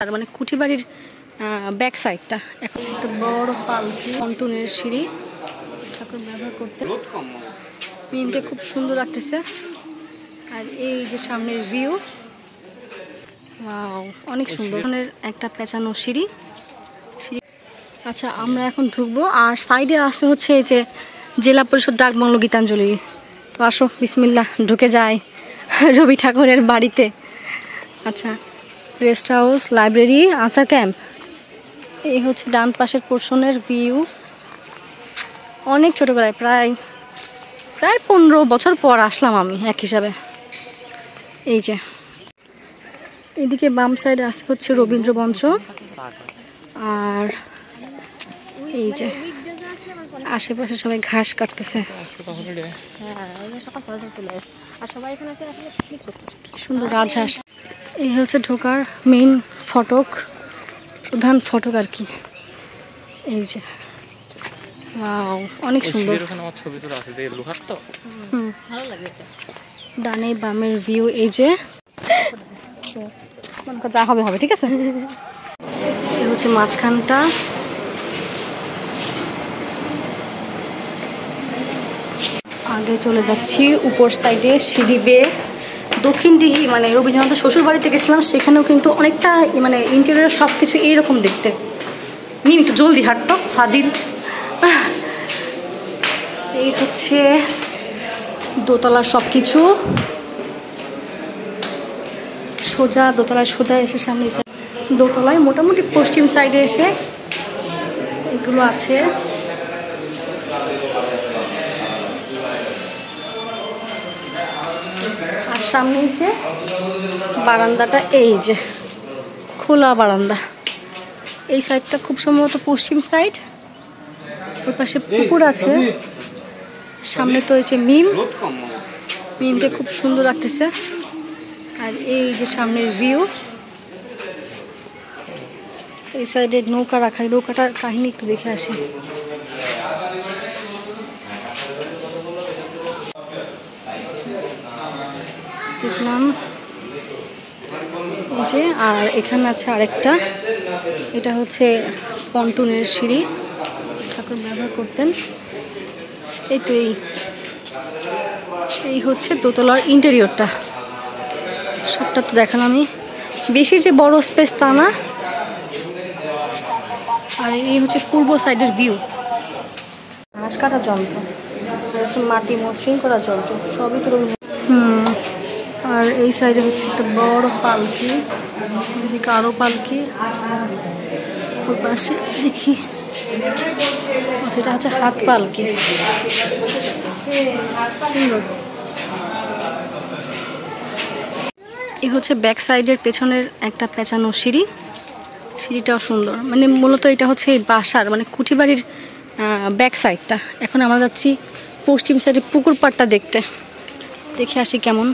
আর মানে কুঠি বাড়ির ব্যাক সাইডটা এখন একটা বড় পালকি পন্টনের সিঁড়ি ঠাকুর ব্যবহার করতে মিনতে খুব সুন্দর লাগতেছে। আর এই যে সামনের ভিউ অনেক সুন্দর একটা পেঁচানো সিঁড়ি। আচ্ছা আমরা এখন ঢুকবো আর সাইডে আসতে হচ্ছে এই যে জেলা পরিষদ ডাকবাংলো গীতাঞ্জলি। তো আসো বিসমিল্লাহ ঢুকে যায় রবি ঠাকুরের বাড়িতে। আচ্ছা rest house, library, answer camp, এই হচ্ছে ডান পাশের পোর্শনের ভিউ। অনেক ছোটোবেলায় প্রায় 15 বছর পর আসলাম আমি এক হিসাবে। এই যে এদিকে বাম সাইডে আসতে হচ্ছে রবীন্দ্র মঞ্চ। আর এই যে আশেপাশে সবাই ঘাস কাটতেছে। সুন্দর রাজহাঁস। এই হচ্ছে ঢোকার মেইন ফটক, প্রধান ফটক আর কি। এই যে অনেক সুন্দর, ডানে বামের ভিউ। এই যে যা হবে হবে, ঠিক আছে। এই হচ্ছে মাঝখানটা। আগে চলে যাচ্ছি উপর সাইডে সিঁড়ি বেয়ে দক্ষিণ দিঘি, মানে রবীন্দ্রনাথের শ্বশুর বাড়িতে গেছিলাম, সেখানেও কিন্তু অনেকটা মানে ইন্টেরিয়র সব কিছু এইরকম দেখতে। নিম একটু জলদি হাঁটতো ফাজিল। এই হচ্ছে দোতলার সব কিছু। সোজা দোতলায় সোজা এসে সামনে দোতলায় মোটামুটি পশ্চিম সাইডে এসে এগুলো আছে। আর সামনে এসে বারান্দাটা, এই যে খোলা বারান্দা। এই সাইডটা খুব সম্ভবত পশ্চিম সাইড। ওই পাশে পুকুর আছে, সামনে তো হয়েছে মিমকে খুব সুন্দর লাগতেছে। আর এই যে সামনের ভিউ। এই সাইডে নৌকা রাখা, নৌকাটার কাহিনী একটু দেখে আসি। দেখলাম এই যে, আর এখানে আছে আরেকটা, এটা হচ্ছে পন্টনের সিঁড়ি, ঠাকুর ব্যবহার করতেন। এই তো এই হচ্ছে দোতলার ইন্টেরিয়রটা। সবটা তো দেখালাম আমি, বেশি যে বড় স্পেস তা না। আর এই হচ্ছে পূর্ব সাইডের ভিউ। ঘাস কাটা যন্ত্র, আর হচ্ছে মাটি মসৃণ করা যন্ত্র, সবই তো আর এই সাইডে হচ্ছে একটা বড় পালকি, এদিকে আরো পালকি। ওই পাশে দেখি সেটা হচ্ছে হাত পালকি। সুন্দর। এই হচ্ছে ব্যাক সাইডের পেছনের একটা পেঁচানো সিঁড়ি। সিঁড়িটাও সুন্দর, মানে মূলত এটা হচ্ছে এই বাসার মানে কুঠি বাড়ির ব্যাক সাইডটা। এখন আমরা যাচ্ছি পশ্চিম সাইডে পুকুর পাড়টা দেখতে, দেখে আসি কেমন।